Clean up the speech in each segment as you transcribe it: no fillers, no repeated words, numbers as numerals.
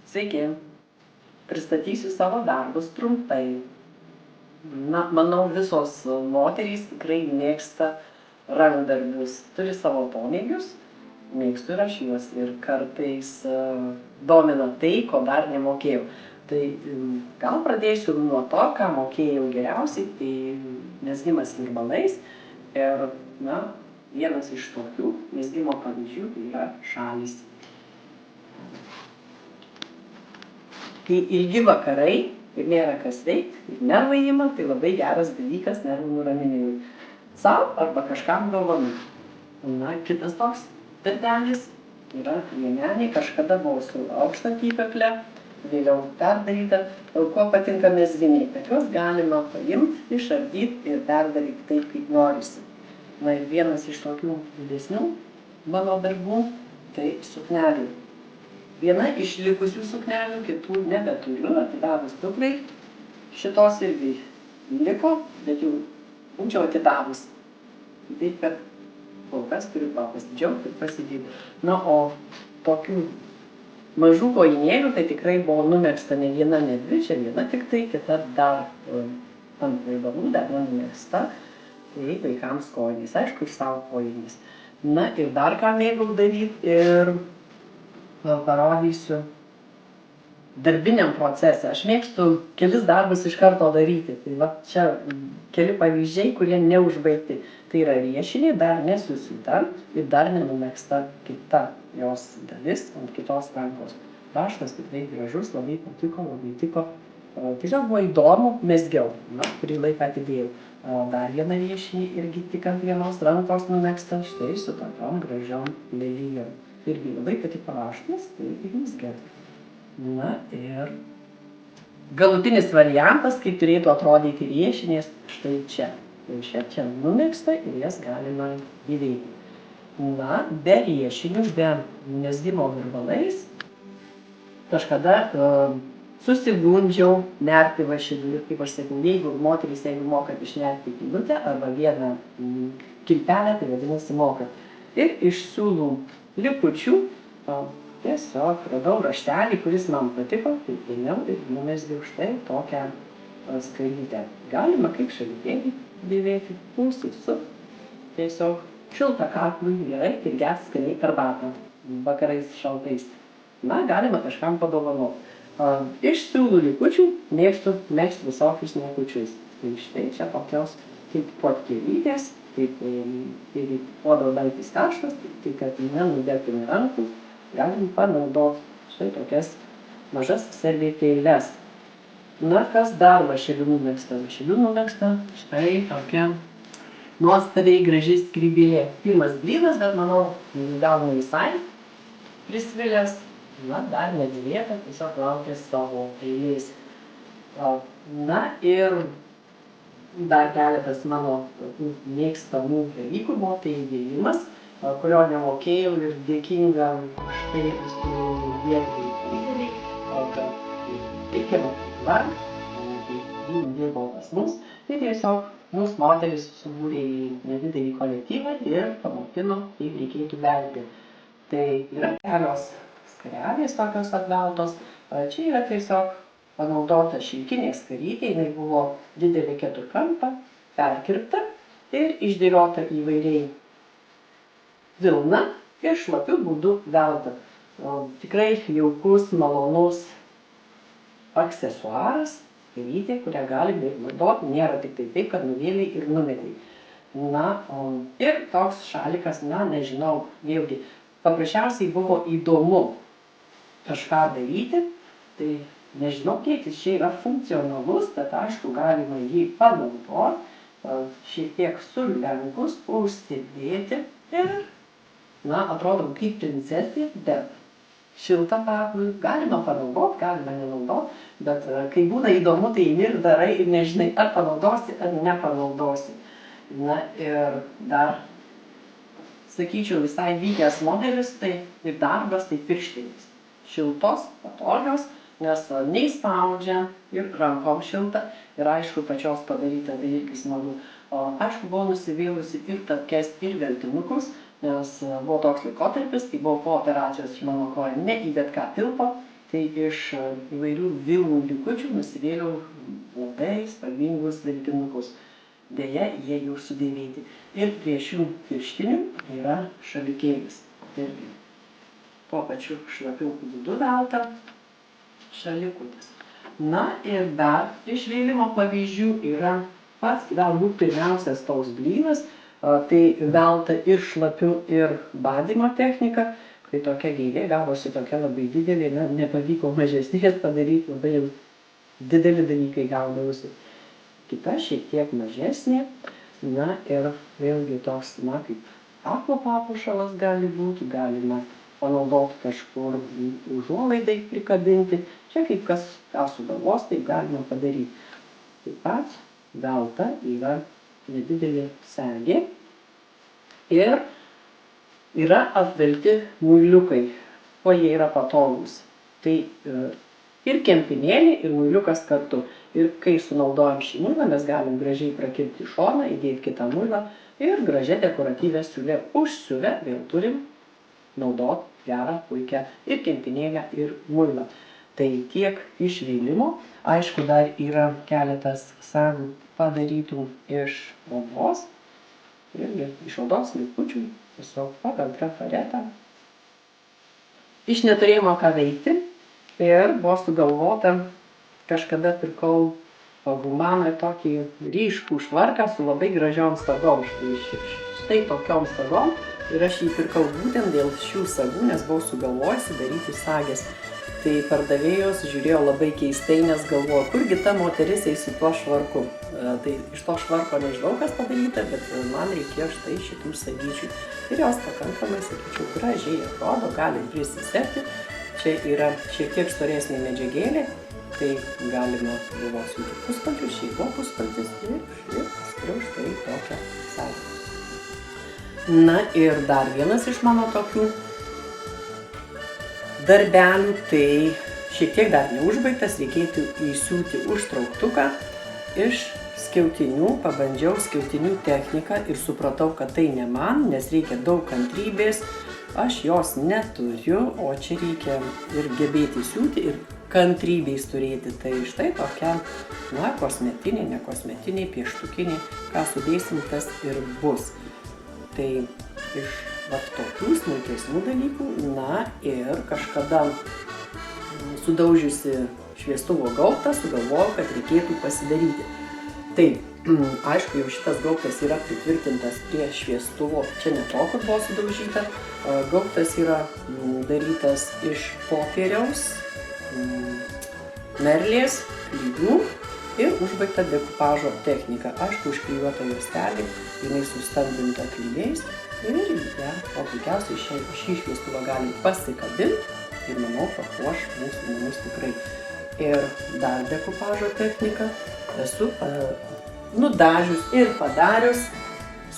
Sveiki, pristatysiu savo darbus trumpai. Manau, visos moterys tikrai mėgsta rankdarbius, turi savo pomėgius, mėgstu ir aš juos ir kartais domina tai, ko dar nemokėjau. Tai gal pradėsiu nuo to, ką mokėjau geriausiai, tai mezgimas virbalais ir, vienas iš tokių mezgimo pavyzdžių tai yra šalys. Kai ilgi vakarai ir nėra kas veikti, ir nervai ima, tai labai geras dalykas nervų nuraminimui. Sau arba kažkam dovanų. Kitas toks darbelis yra liemenė, kažkada buvo su aukšta apykakle, vėliau perdaryta. Kuo patinka mezginiai, kad juos galima paimti, išardyti ir perdaryti taip, kaip norisi. Ir vienas iš tokių didesnių mano darbų tai suknelių. Viena iš likusių suknelių, kitų nebeturiu, atidavus dukrai. Šitos irgi liko, bet jau būčiau atidavus. Taip, kad kol kas turiu pasidžiaugti ir pasidėti. O tokių mažų kojinėlių tai tikrai buvo numegzta ne viena, ne dvi, čia viena tik tai, kita dar ant vaibalų, dar nenumegzta. Tai vaikams kojinės, aišku, ir savo kojinės. Ir dar ką mėgau daryti ir parodysiu darbiniam procese. Aš mėgstu kelis darbus iš karto daryti. Tai čia keli pavyzdžiai, kurie neužbaigti. Tai yra riešiniai, dar nesusiūta ir dar nenumegzta kita jos dalis ant kitos rankos. Raštas tikrai gražus, labai patiko, labai tiko. Tiesiog buvo įdomu, mezgiau, kurį laiką atidėjau. Dar vieną riešinį irgi tik ant vienos rankos numegzta, štai su tokiom gražiom lelijom. Irgi labai patiko raštas, tai ir jums gerai. Ir galutinis variantas, kaip turėtų atrodyti riešinės, štai čia. Čia numegzta ir jas galima įveikti. Be riešinių, be mezgimo virbalais, kažkada susigundžiau nerti vašidų. Kaip aš sakau, jeigu moterys, mokat išnerti kylutę arba vieną kilpelę, tai vadinasi mokat. Ir iš siūlų likučių tiesiog radau raštelį, kuris man patiko, tai ėmiau ir numezgiau štai tokią skrarytę. Galima kaip šalytėlį dėvėti, su tiesiog šiltą kaklų gerai ir gers skaniai arbatą vakarais šaltais. Galima kažkam padovanoti. Iš siūlų likučių mėgstu megzti visokius niekučius. Tai štai čia tokios kaip potkelytės, kaip puodo dangtis karštas, tai kad nenudegtume rankų, galim panaudoti štai tokias mažas servetėles. Kas dar lašeliu numegzta? Lašeliu numegzta štai tokia nuostabiai graži skrybėlė. Pirmas blynas, bet manau, gal ne visai prisvilęs. Dar nedėvėta, tiesiog laukia savo eilės. Ir dar keletas mano mėgstamų dalykų buvo tai įdėjimas, kurio nemokėjau ir dėkinga už tai visų vietai įdėliai, kad reikiamą varg, tai dirbo pas mus. Tai tiesiog mūsų moteris subūrė į nedidelį kolektyvą ir pamokino, kaip reikėtų velti. Tai yra kelios skarelės tokios atveltos. Čia yra tiesiog panaudota šilkinė skarytė, jinai buvo didelė keturkampė, perkirpta ir išdėliota įvairiai vilna ir šlapiu būdu velta. Tikrai jaukus, malonus aksesuaras, skarytė, kurią galime naudoti, nėra tik taip, kad nuvėliai ir numetei. Ir toks šalikas, nežinau, vėlgi, paprasčiausiai buvo įdomu kažką daryti, tai nežinau, kiek jis čia yra funkcionalus, bet aišku, galima jį panaudoti, šiek tiek sulenkus, užsidėti ir, atrodo kaip princesė, bet šiltą kaklų galima panaudoti, galima nenaudoti, bet kai būna įdomu, tai ir darai ir nežinai, ar panaudosi, ar nepanaudosi. Ir dar, sakyčiau, visai vykęs modelis, tai ir darbas, tai pirštinės. Šiltos, patogios, nes neįspaudžia ir rankom šilta ir aišku pačios padaryta, tai irgi smagu. Aišku, buvau nusivėlusi ir tapkes ir veltinukus, nes buvo toks laikotarpis, kai buvo po operacijos mano koja ne į bet ką tilpo tai iš įvairių vilnų likučių nusivėliau labai spalvingus derintukus. Deja, jie jau sudėvėti. Ir prie šių pirštinių yra šalikėlis. Irgi tuo pačiu šlapiu būdu velta šalikutis. Na ir dar iš vėlimo pavyzdžių yra pats galbūt pirmiausias toks blynas, tai velta ir šlapiu ir badymo technika. Tai tokia gėlė gavosi tokia labai didelė, nepavyko mažesnės padaryti, labai jau dideli dalykai gaudavosi. Kita šiek tiek mažesnė, na ir vėlgi toks, kaip aklo papuošalas gali būti, galima panaudoti kažkur užuolaidai prikabinti. Čia kaip kas ką sugalvos, taip galima padaryti. Taip pat velta yra nedidelė segė ir yra apvelti muiliukai, kuo jie yra patogūs. Tai ir kempinėlė, ir muiliukas kartu. Ir kai sunaudojam šį muilą, mes galim gražiai prakirpti šoną, įdėti kitą muilą ir gražią dekoratyvę siūlę užsiuvę vėl turim naudoti gerą, puikią ir kempinėlę, ir muilą. Tai tiek iš vėlimo. Aišku, dar yra keletas sagų padarytų iš odos. Irgi iš odos likučių, tiesiog pagal trafaretą. Iš neturėjimo ką veikti ir buvo sugalvota, kažkada pirkau Humanoj tokį ryškų švarką su labai gražiom sagom. Štai tokiom sagom. Ir aš jį pirkau būtent dėl šių sagų, nes buvau sugalvojusi daryti sagės. Tai pardavėjos žiūrėjo labai keistai, nes galvojo, kurgi ta moteris eis su tuo švarku. Tai iš to švarko nežinau, kas padaryta, bet man reikėjo štai šitų sagyčių. Ir jos pakankamai, sakyčiau, gražiai atrodo, gali prisisegti. Čia yra šiek tiek storesnė medžiagėlė, tai galima buvo siūti puspalčius, šiaip buvo puspaltis ir paskiriau štai tokią sagą. Na ir dar vienas iš mano tokių darbelių, tai šiek tiek dar neužbaigtas, reikėtų įsiūti užtrauktuką iš skiautinių. Pabandžiau skiautinių techniką ir supratau, kad tai ne man, nes reikia daug kantrybės. Aš jos neturiu, o čia reikia ir gebėti siūti, ir kantrybės turėti. Tai štai tokia, kosmetinė, ne kosmetinė, pieštukinė, ką sudėsim, tas ir bus. Tai iš tokių smulkesnių dalykų, na ir kažkada sudaužiusi šviestuvo gaubtą, sugalvojau, kad reikėtų pasidaryti. Tai, aišku, jau šitas gaubtas yra pritvirtintas prie šviestuvo, čia ne to, kur buvo sudaužyta. Gaubtas yra darytas iš popieriaus, merlės, klijų ir užbaigta dekupažo technika. Aišku, užklijuota juostelė, jinai sustambinta klijais. Ir ją, o puikiausiai šį šviestuvą galim pasikabinti ir, manau, papuoš mūsų namus tikrai. Ir dar dekupažo technika esu nudažius ir padarius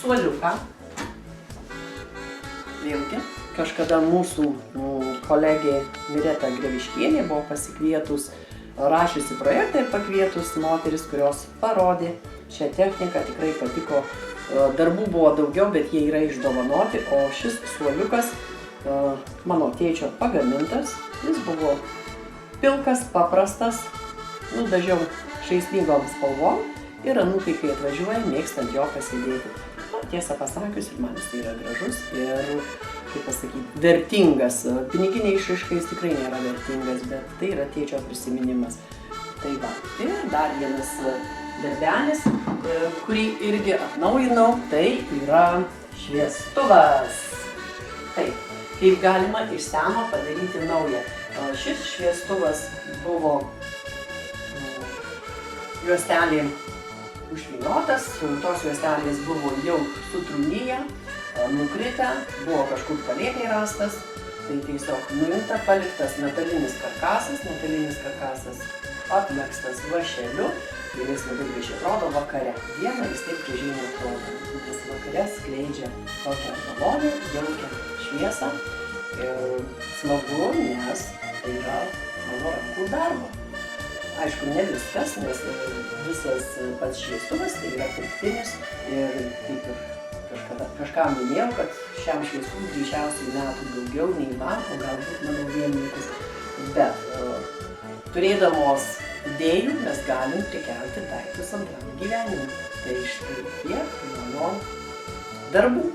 suoliuką. Vėlgi, kažkada mūsų kolegė Mireta Greviškienė buvo pasikvietus, rašiusi projektą ir pakvietus moteris, kurios parodė šią techniką, tikrai patiko. Darbų buvo daugiau, bet jie yra išdovanoti, o šis suoliukas mano tėčio pagamintas. Jis buvo pilkas, paprastas, nudažiau žaismingom spalvom ir anūkai, kai atvažiuoja, mėgstant jo pasėdėti. Tiesą pasakius, ir man jis yra gražus ir, kaip pasakyti, vertingas. Piniginiai išraiškais tikrai nėra vertingas, bet tai yra tėčio prisiminimas. Tai va, ir dar vienas darbelis, kurį irgi atnaujinau, tai yra šviestuvas. Taip, kaip galima iš seno padaryti naują. Šis šviestuvas buvo juostelė užvyniotas, tos juostelės buvo jau sutrūniję, nukritę, buvo kažkur palėpiai rastas, tai tiesiog nuimta, paliktas metalinis karkasas apmegztas vašeliu ir jis labai gražiai atrodo vakare. Dieną jis taip gražiai neatrodo, nes vakare skleidžia tokią malonią, jaukią šviesą ir smagu, nes tai yra mano rankų darbo. Aišku, ne viskas, nes visas pats šviestuvas tai yra pirktinis ir kaip ir kažką minėjau, kad šiam šviestuvui greičiausiai metų daugiau nei man, o galbūt mano vieninkus. Bet turėdamos idėjų mes galim prikelti daiktus antram gyvenimui. Tai štai tiek mano darbų.